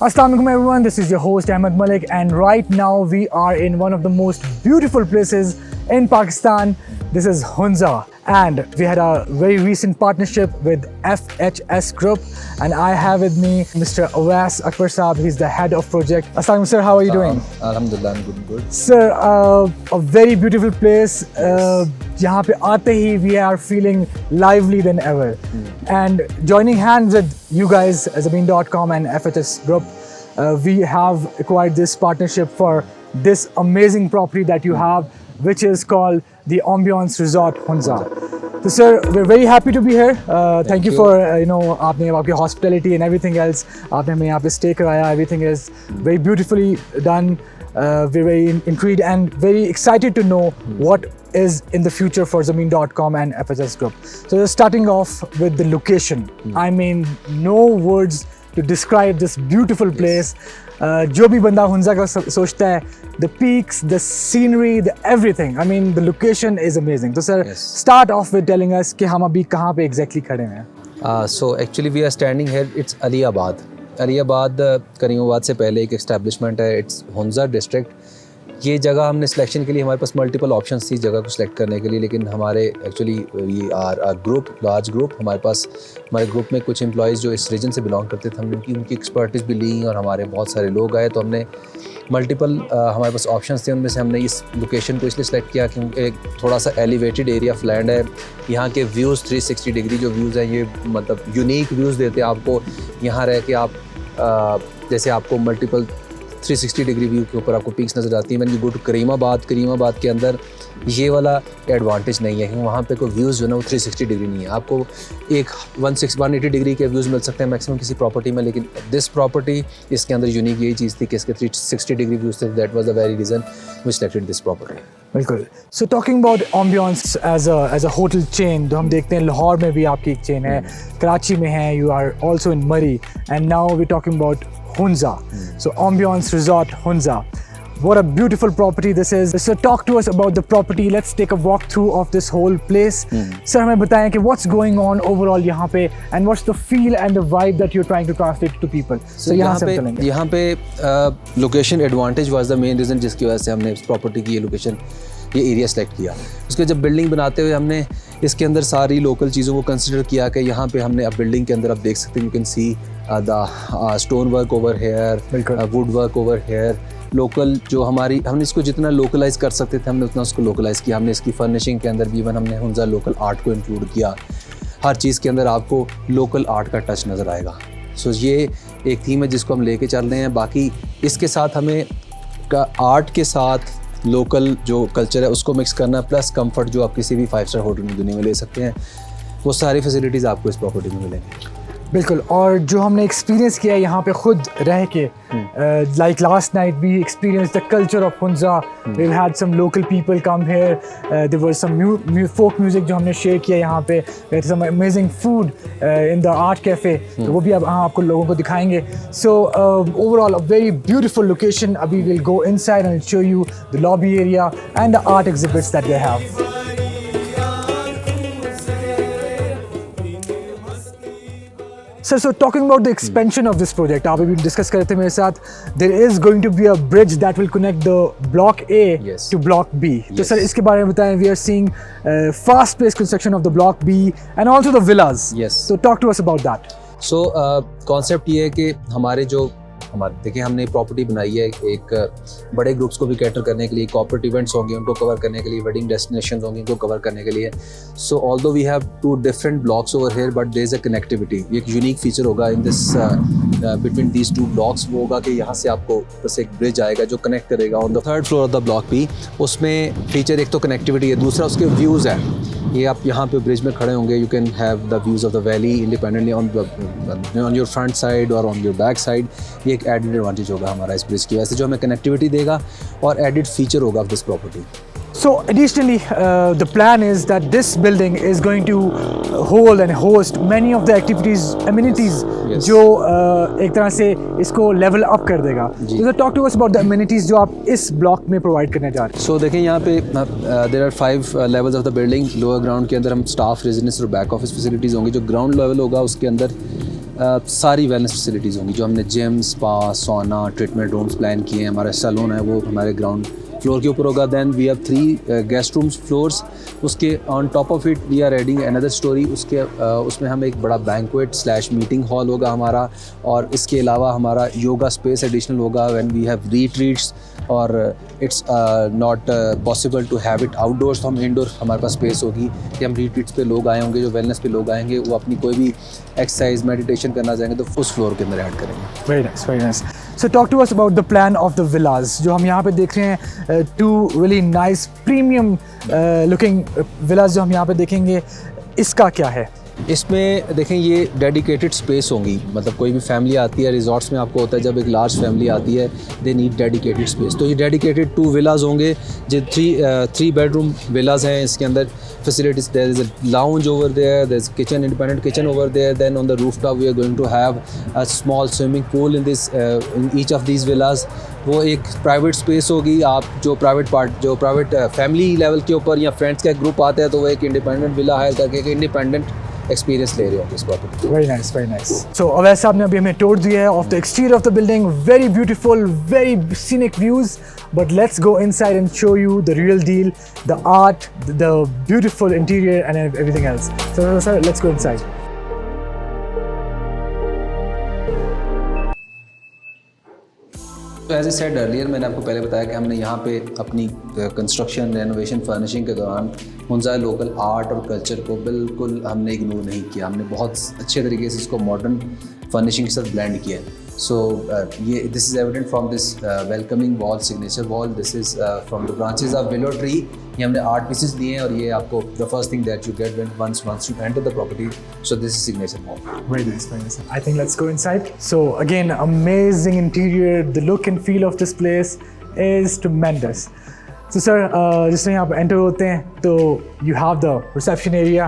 Assalamu alaikum everyone, this is your host Ahmed Malik, and right now we are in one of the most beautiful places in Pakistan. This is Hunza, and we had a very recent partnership with FHS Group, and I have with me Mr. Awais Akbar Saab. He's the head of project. Assalamu sir, how are you doing? Alhamdulillah, I'm good. Sir, a very beautiful place. यहाँ पे आते ही we are feeling lively than ever. And joining hands with you guys, Zameen.com and FHS Group, we have acquired this partnership for this amazing property that you have, which is called the Ambiance Resort Hunza. So sir, we're very happy to be here. Thank you for आपने आपकी hospitality and everything else. आपने हमें यहाँ पे stay कराया. Everything is very beautifully done. We're very intrigued and very excited to know what is in the future for Zameen.com and FHS Group. So just starting off with the location. I mean, no words to describe this beautiful place. जो भी बंदा हुंजा का सोचता है, the peaks, the scenery, the everything. I mean, the location is amazing. So sir, start off with telling us कि हम अभी कहाँ पे exactly खड़े हैं. So actually we are standing here. It's Aliabad. अलीयाबाद Karimabad से पहले एक एस्टैब्लिशमेंट है. It's Hunza district. ये जगह हमने सिलेक्शन के लिए, हमारे पास मल्टीपल ऑप्शंस थी जगह को सिलेक्ट करने के लिए, लेकिन हमारे एक्चुअली ये ग्रुप, लार्ज ग्रुप, हमारे ग्रुप में कुछ एम्प्लॉयज़ जो इस रीजन से बिलोंग करते थे, हमने उनकी एक्सपर्टीज़ भी ली और हमारे बहुत सारे लोग आए, तो हमने मल्टीपल हमारे पास ऑप्शंस थे. उनमें से हमने इस लोकेशन को इसलिए सिलेक्ट किया क्योंकि एक थोड़ा सा एलिवेटेड एरिया ऑफ लैंड है. यहाँ के व्यूज़ 360 डिग्री जो व्यूज़ हैं, ये मतलब यूनिक व्यूज़ देते हैं आपको. यहाँ रह के आप जैसे आपको मल्टीपल 360 डिग्री व्यू के ऊपर आपको पीक्स नज़र आती है. मैंने गो टू करीमाबाद के अंदर ये वाला एडवांटेज नहीं है क्योंकि वहाँ पे कोई व्यूज़ जो है ना वो 360 डिग्री नहीं है. आपको एक 180 डिग्री के व्यूज़ मिल सकते हैं मैक्सिमम किसी प्रॉपर्टी में, लेकिन दिस प्रॉपर्टी इसके अंदर यूनिक यही चीज़ थी कि इसके 360 डिग्री व्यूज़ थे. That was the very reason we selected this property. बिल्कुल. So talking about ambience as a hotel chain, तो हम देखते हैं लाहौर में भी आपकी एक चेन है, कराची में है, you are also in Murree, and now we talking about Hunza. So Ambiance Resort Hunza. What a beautiful property this is. So talk to us about the property. Let's take a walk through of this whole place. Sir, हमें बताएं कि what's going on overall यहाँ पे, and what's the feel and the vibe that you're trying to translate to people. So यहाँ पे location advantage was the main reason जिसकी वजह से हमने इस property की ये एरिया सेलेक्ट किया. उसके जब बिल्डिंग बनाते हुए हमने इसके अंदर सारी लोकल चीज़ों को कंसिडर किया कि यहाँ पे हमने अब बिल्डिंग के अंदर आप देख सकते हैं, you can see the stone work over here, would work over here. Local जो हमने इसको जितना लोकलाइज़ कर सकते थे हमने उतना उसको लोकलाइज़ किया. हमने इसकी फर्निशिंग के अंदर भी इवन हमने हुंजा लोकल आर्ट को इंक्लूड किया. हर चीज़ के अंदर आपको लोकल आर्ट का टच नज़र आएगा. सो ये एक थीम है जिसको हम लेके चल रहे हैं. बाकी इसके साथ हमें आर्ट के साथ लोकल जो कल्चर है उसको मिक्स करना, प्लस कंफर्ट जो आप किसी भी 5 स्टार होटल में दुनिया में ले सकते हैं, वो सारी फैसिलिटीज़ आपको इस प्रॉपर्टी में मिलेंगी. बिल्कुल. और जो हमने एक्सपीरियंस किया यहाँ पे खुद रह के, like last night we experience the culture of Hunza. We had some local people come here, there was some folk music जो हमने शेयर किया यहाँ पे. There is some amazing food in the art cafe, तो वो भी अब आपको लोगों को दिखाएंगे. So overall a very beautiful location. अभी will go inside and show you the lobby area and the art exhibits that they have. Sir, so talking about the expansion of this project, आप अभी discuss कर रहे थे मेरे साथ, there is going to be a bridge that will connect the block A to block B. तो sir इसके बारे में बताएं. We are seeing fast-paced construction of the block B and also the villas. Yes. So talk to us about that. So concept ये है कि देखिए हमने प्रॉपर्टी बनाई है एक बड़े ग्रुप्स को भी कैटर करने के लिए, कॉर्पोरेट इवेंट्स होंगे उनको कवर करने के लिए, वेडिंग डेस्टिनेशंस होंगे उनको कवर करने के लिए. So although we have 2 different blocks over here, but there is a connectivity. एक यूनिक फीचर होगा in this between these 2 blocks. वो होगा कि यहाँ से आपको बस एक ब्रिज आएगा जो कनेक्ट करेगा on the 3rd floor of the block B. उसमें फीचर एक तो कनेक्टिविटी है, दूसरा उसके व्यूज़ है. ये आप यहाँ पे ब्रिज में खड़े होंगे, you can have the views of the valley independently on your front side और ऑन योर बैक साइड. ये एक एडिड एडवांटेज होगा हमारा इस ब्रिज की वजह से, जो हमें कनेक्टिविटी देगा और एडिड फीचर होगा of this property. So additionally, the plan is that this building is going to hold and host many of the activities, amenities, जो एक तरह से इसको level up कर देगा. So talk to us about the amenities जो आप इस block में provide करने जा रहे हैं. So देखें यहाँ पे there are 5 levels of the building. Lower ground के अंदर हम staff residence और back office facilities होंगी. जो ground level होगा उसके अंदर सारी वेलनेस फैसिलिटीज़ होंगी, जो हमने जिम, स्पा, सोना, ट्रीटमेंट रूम्स प्लान किए हैं। हमारा सैलून है वो हमारे ग्राउंड फ्लोर के ऊपर होगा। Then we have 3 guest rooms floors, उसके on top of it we are adding another storey. उसमें हम एक बड़ा बैंक्वेट / मीटिंग हॉल होगा हमारा, और इसके अलावा हमारा योगा स्पेस एडिशनल होगा व्हेन वी हैव रिट्रीट्स, और it's not possible to have it outdoors, तो हम इंडोर हमारे पास स्पेस होगी कि हम रिट्रीट्स पे लोग आए होंगे, जो वेलनेस पे लोग आएंगे वो अपनी कोई भी एक्सरसाइज मेडिटेशन करना चाहेंगे तो उस फ्लोर के अंदर ऐड करेंगे। Very nice, very nice. So talk to us about the plan of the villas जो हम यहाँ पे देख रहे हैं। 2 really nice premium looking villas जो हम यहाँ पे देखेंगे, इसका क्या है? इसमें देखें ये डेडिकेटेड स्पेस होंगी, मतलब कोई भी फैमिली आती है रिजॉर्ट्स में, आपको होता है जब एक लार्ज फैमिली आती है दे नीड डेडिकेटेड स्पेस, तो ये डेडिकेटेड 2 विलाज होंगे जो 3 बेडरूम विलाज हैं। इसके अंदर facilities, there is a lounge over there, there is kitchen, independent kitchen over there, then on the rooftop we are going to have a small swimming pool in each of these villas. वो एक private space होगी, आप जो private family level के ऊपर या friends का एक ग्रुप आता है तो वो एक इंडिपेंडेंट विला हायर करके एक इंडिपेंडेंट एक्सपीरियंस ले रहे हो इस property. Very nice, very nice. So Awais साहब ने अभी हमें टूर दिया है of the exterior of the building, very beautiful, very scenic views, but let's go inside and show you the real deal, the art, the beautiful interior and everything else. So sir, let's go inside. तो as a said earlier, मैंने आपको पहले बताया कि हमने यहाँ पे अपनी कंस्ट्रक्शन, रेनोवेशन, फर्निशिंग के दौरान हुंजा लोकल आर्ट और कल्चर को बिल्कुल हमने इग्नोर नहीं किया। हमने बहुत अच्छे तरीके से इसको मॉडर्न फर्निशिंग के साथ ब्लेंड किया है। सो ये this is evident from this welcoming wall, signature wall. This is from the branches of willow tree. ये हमने 8 पीसेस दिए हैं, और ये आपको the first thing that you get once you enter the property. So this is signature wall. Very nice, very nice. I think let's go inside. So again, amazing interior. The look and feel of this place is tremendous. So sir, जिसमें यहाँ पे enter होते हैं तो you have the reception area.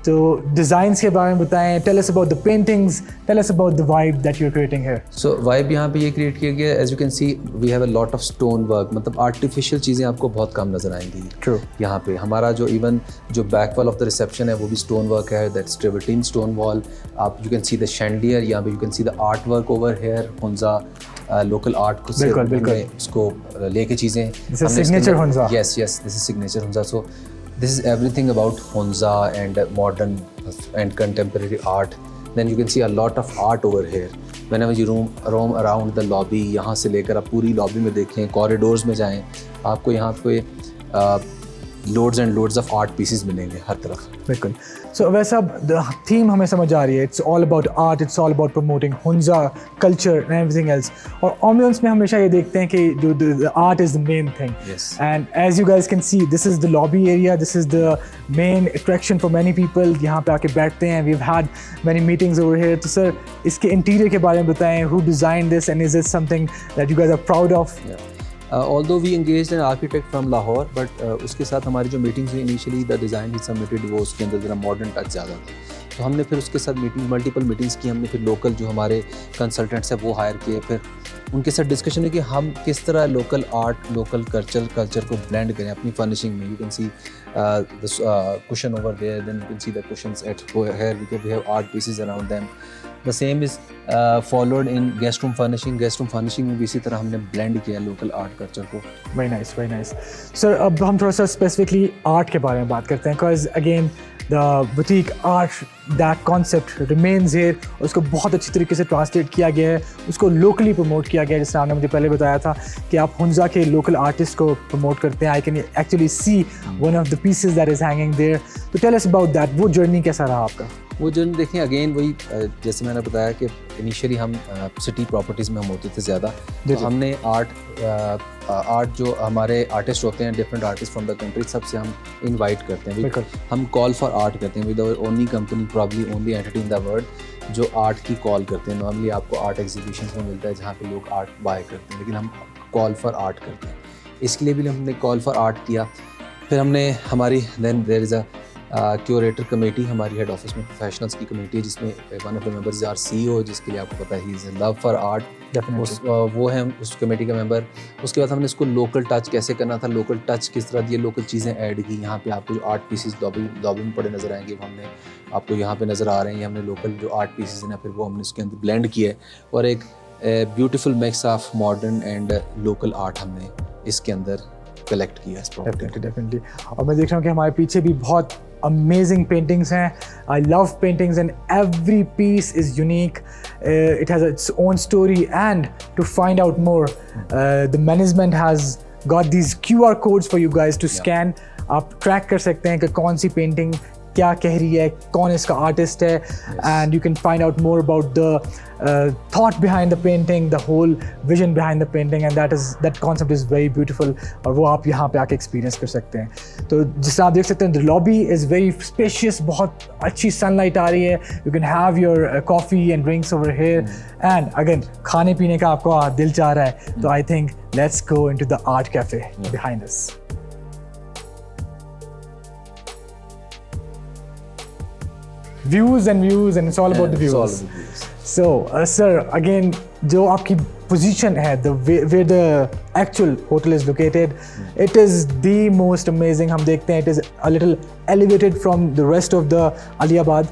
तो designs के बारे में बताएं. Tell us about the paintings. Tell us about the vibe that you're creating here. So vibe यहाँ पे ये क्रिएट किया गया है. As you can see, we have a lot of stone work. मतलब artificial चीज़ें आपको बहुत कम नज़र आएंगी. True. यहाँ पे हमारा जो जो back wall of the reception है वो भी stone work है. That's travertine stone wall. आप you can see the chandelier. यहाँ पे you can see the artwork over here. Hunza local art को से हमने उसको लेके चीज़ें. This is signature Hunza. Yes, this is signature Hunza. So this is everything about Hunza and modern and contemporary art. Then you can see a lot of art over here. Whenever you roam around the lobby, यहाँ से लेकर आप पूरी lobby में देखें, corridors में जाएं, आपको यहाँ पे loads and loads of art pieces मिलेंगे हर तरफ. बिल्कुल. सो वैसा द थीम हमें समझ आ रही है. It's all about art, it's all about promoting Hunza culture and everything else. और एम्बियंस में हमेशा ये देखते हैं कि जो the art is the main thing. And as you guys can see, this is the lobby area, this is the main attraction for many people. यहाँ पे आके बैठते हैं. We have had many meetings over here. तो sir, इसके interior के बारे में बताएं. Who design this and is it something that you guys are proud of? Although we engaged an architect from Lahore, but उसके साथ हमारी जो मीटिंग्स हुई initially the design he submitted वो उसके अंदर ज़रा मॉडर्न टच ज़्यादा था. तो हमने फिर उसके साथ मल्टीपल मीटिंग्स की. हमने फिर लोकल जो हमारे कंसल्टेंट्स हैं वो हायर किए. फिर उनके साथ डिस्कशन है कि हम किस तरह लोकल आर्ट, लोकल कल्चर को ब्लेंड करें अपनी फर्निशिंग में. You can see this cushion over there, then you can see the cushions at here. We have art pieces around them. The same is followed in guest room furnishing. Guest room furnishing में भी इसी तरह हमने blend किया local art culture को. Very nice, very nice. Sir, अब हम थोड़ा सा स्पेसिफिकली आर्ट के बारे में बात करते हैं. Because again the boutique art, that concept remains here. उसको बहुत अच्छी तरीके से ट्रांसलेट किया गया है, उसको लोकली प्रमोट किया गया है. जैसे आपने मुझे पहले बताया था कि आप हुंजा के लोकल आर्टिस्ट को प्रमोट करते हैं. I can actually see one of the pieces that is hanging there. तो टेल अस अबाउट दैट. वो जर्नी कैसा रहा आपका? वो जर्नी देखें, अगेन वही जैसे मैंने बताया कि इनिशियली हम सिटी प्रॉपर्टीज़ में हम होते थे ज़्यादा. तो हमने आर्ट जो हमारे आर्टिस्ट होते हैं, different artist from the country, सबसे हम इनवाइट करते हैं. हम कॉल फॉर आर्ट करते हैं. With our only company, probably only entity in the world जो आर्ट की कॉल करते हैं. नॉर्मली आपको आर्ट एग्जीबिशंस में मिलता है जहाँ पे लोग आर्ट बाय करते हैं, लेकिन हम कॉल फॉर आर्ट करते हैं. इसके लिए भी हमने कॉल फॉर आर्ट किया. फिर हमने हमारी then there is a curator committee हमारी हेड ऑफिस में प्रोफेशनल्स की कमेटी है, जिसमें one of the members are CEO, जिसके लिए आपको पता है he is love for art. वो हैं उस कमेटी का मेंबर। उसके बाद हमने इसको लोकल टच कैसे करना था, लोकल टच किस तरह दिए, लोकल चीज़ें ऐड की। यहाँ पे आपको जो आर्ट पीसेस लॉबी में पड़े नज़र आएंगे, वो हमने आपको यहाँ पे नज़र आ रहे हैं। ये हमने लोकल जो आर्ट पीसेस हैं ना, फिर वो हमने उसके अंदर ब्लेंड किया है, और एक beautiful mix of modern and local art हमने इसके अंदर कलेक्ट किया है इस प्रॉपर्टी। डेफिनेटली। और मैं देख रहा हूँ कि हमारे पीछे भी बहुत amazing paintings हैं. I love paintings and every piece is unique. It has its own story, and to find out more, the management has got these QR codes for you guys to scan. आप track कर सकते हैं कि कौन सी painting क्या कह रही है, कौन इसका आर्टिस्ट है, and you can find out more about the thought behind the painting, the whole vision behind the painting, and that concept is very beautiful. और वो आप यहाँ पे आके experience कर सकते हैं। तो जिस आप देख सकते हैं, the lobby is very spacious, बहुत अच्छी sunlight आ रही है। You can have your coffee and drinks over here, and again खाने पीने का आपको दिल चाह रहा है, तो I think let's go into the art cafe behind us. Views and it's all about the views. So, sir, again, जो आपकी position है, where the actual hotel is located, it is the most amazing. हम देखते हैं, it is a little elevated from the rest of the Aliabad,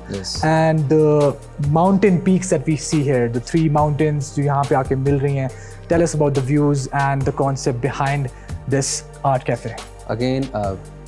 and the mountain peaks that we see here, the 3 mountains जो यहाँ पे आके मिल रही हैं. Tell us about the views and the concept behind this art cafe. Again,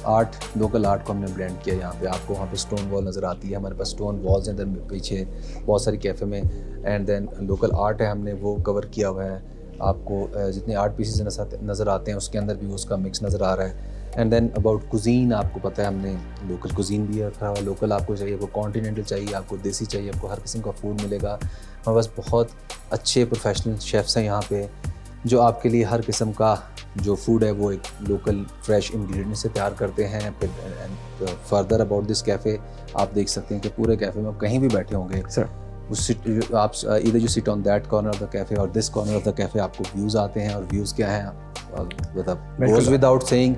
art, local art को हमने blend किया। यहाँ पे आपको वहाँ पे स्टोन वॉल नज़र आती है, हमारे पास स्टोन वॉल्स हैं इधर पीछे बहुत सारी कैफ़े में, एंड देन लोकल आर्ट है, हमने वो कवर किया हुआ है। आपको जितने आर्ट पीसेस नज़र आते हैं उसके अंदर भी उसका मिक्स नज़र आ रहा है। एंड देन अबाउट कुजीन, आपको पता है हमने लोकल कुजीन भी रखा हुआ है। लोकल आपको चाहिए, आपको कॉन्टिनेंटल चाहिए, आपको देसी चाहिए, आपको हर किस्म का फूड मिलेगा। हमारे पास बहुत अच्छे प्रोफेशनल शेफ़्स हैं यहाँ पे, जो आपके लिए हर किस्म का जो फूड है वो एक लोकल फ्रेश इंग्रेडिएंट से तैयार करते हैं। फिर फर्दर अबाउट दिस कैफ़े, आप देख सकते हैं कि पूरे कैफ़े में आप कहीं भी बैठे होंगे सर, आप इधर you sit on that corner of the cafe और this corner of the cafe, आपको व्यूज़ आते हैं। और व्यूज़ क्या हैं, मतलब goes without saying,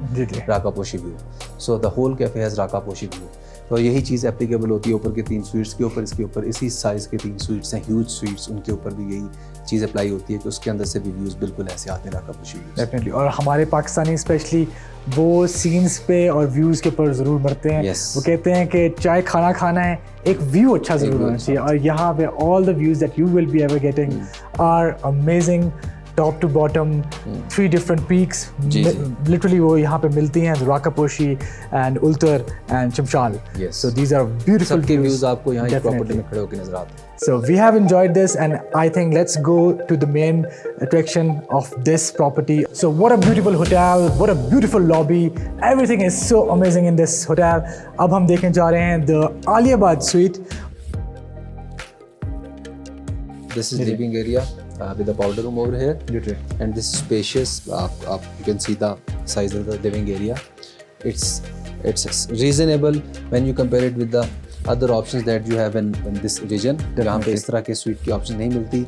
Rakaposhi view. So the whole cafe has Rakaposhi view. तो यही चीज़ एप्लीकेबल होती है ऊपर के 3 स्वीट्स के ऊपर, इसके ऊपर इसी साइज़ के 3 स्वीट्स हैं, ह्यूज स्वीट्स, उनके ऊपर भी यही चीज़ अप्लाई होती है कि उसके अंदर से भी व्यूज़ बिल्कुल ऐसे आते हैं राकापोशी व्यूज़। डेफिनेटली। और हमारे पाकिस्तानी स्पेशली वो सीन्स पे और व्यूज़ के ऊपर ज़रूर मरते हैं। वो कहते हैं कि चाहे खाना खाना है, एक व्यू अच्छा ज़रूर होना चाहिए, और यहाँ पे all the views that you will be ever getting are amazing, top to bottom, 3 different peaks. Literally वो यहाँ पे मिलती हैं, Rakaposhi and Ultar and Chamshal. So these are beautiful views आपको यहाँ प्रॉपर्टी में खड़े होकर नजर आते हैं. So we have enjoyed this, and I think let's go to the main attraction of this property. So what a beautiful hotel, what a beautiful lobby. Everything is so amazing in this hotel. अब हम देखने जा रहे हैं the Aliabad suite. This is living area. With the powder room over here, and this is spacious. You can see the size of the living area. It's reasonable when you compare it with the other options that you have in this region. जहाँ पे इस तरह के suite की option नहीं मिलती.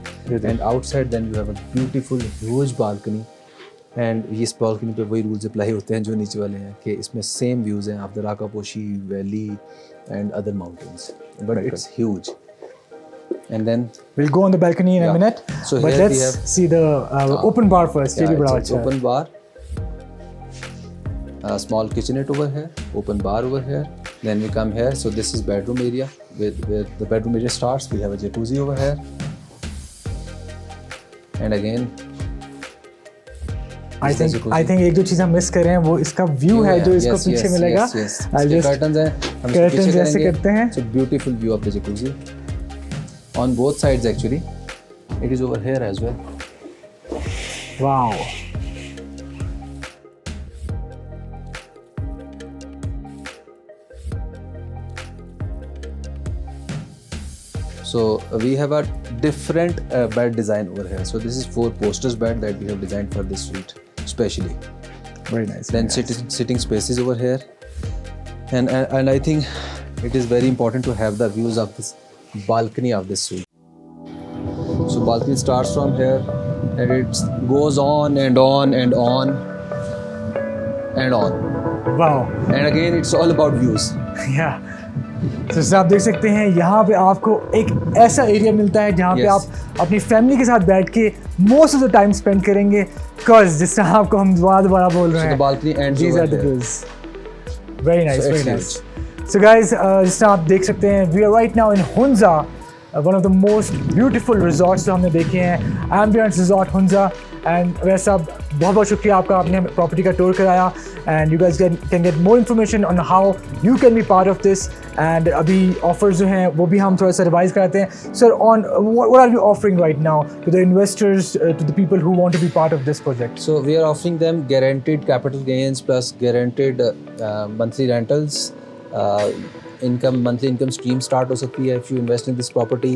And outside then you have a beautiful huge balcony. And इस balcony पे वही rules apply होते हैं जो नीचे वाले हैं, कि इसमें same views हैं of the Rakaposhi Valley and other mountains. But it's huge. And then we'll go on the balcony in a minute. So but let's see the open bar first. It's open bar. Small kitchenette over here. Open bar over here. Then we come here. So this is bedroom area. Where the bedroom area starts, we have a jacuzzi over here. And again, I think एक दो चीज़ हम miss कर रहे हैं, वो इसका view है जो इसको पीछे मिलेगा. Curtains हैं. Curtains जैसे करते हैं. It's a beautiful view of the jacuzzi. On both sides actually. It is over here as well. Wow. So we have a different bed design over here. So this is 4 posters bed that we have designed for this suite especially. Very nice. Then sitting spaces over here. And I think it is very important to have the views of this balcony of this suite. So balcony starts from here and it goes on and on and on and on. Wow. And again it's all about views. या तो आप देख सकते हैं यहाँ पे आपको एक ऐसा एरिया मिलता है जहाँ पे Yes. आप अपनी फैमिली के साथ बैठ के most of the time spend करेंगे बिकॉज जिस तरह आपको हम दोबारा बोल रहे So हैं the balcony ends these over are the here. views. Very nice, So very it's nice. So guys, जिस तरह आप देख सकते हैं we are right now in Hunza, one of the most beautiful resorts जो हमने देखे हैं, Ambience Resort Hunza. एंड वैसा बहुत बहुत शुक्रिया आपका, आपने प्रॉपर्टी का टूर कराया and you guys can get more information on how you can be part of this. And अभी ऑफर्स जो हैं वो भी हम थोड़ा सा रिवाइज कराते हैं. Sir on what are you offering right now to the investors, to the people who want to be part of this project? So we are offering them guaranteed capital gains plus guaranteed monthly rentals. Monthly income stream start हो सकती है if you invest in this property,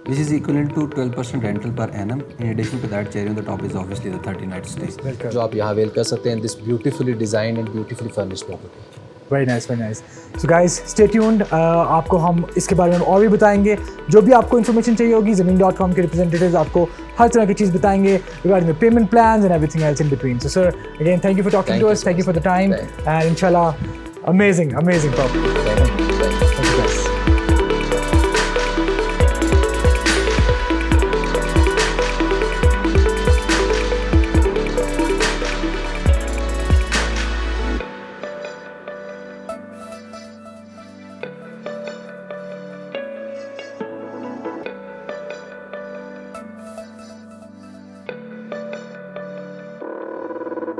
which is equivalent to 12% rental per annum. In addition to that, cherry on the top is obviously the 30-night stay. जो आप यहाँ avail कर सकते हैं this beautifully designed and beautifully furnished property. Very nice, very nice. So guys stay tuned, आपको हम इसके बारे में और भी बताएंगे. जो भी आपको इन्फॉर्मेशन चाहिए होगी, ज़मीन.com के रिप्रेजेंटेटिव्स आपको हर तरह की चीज़ बताएंगे regarding the payment plans and everything else in between. So sir again thank you for talking to us, thank you for the time and इंशाल्लाह amazing property.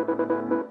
Thank you guys.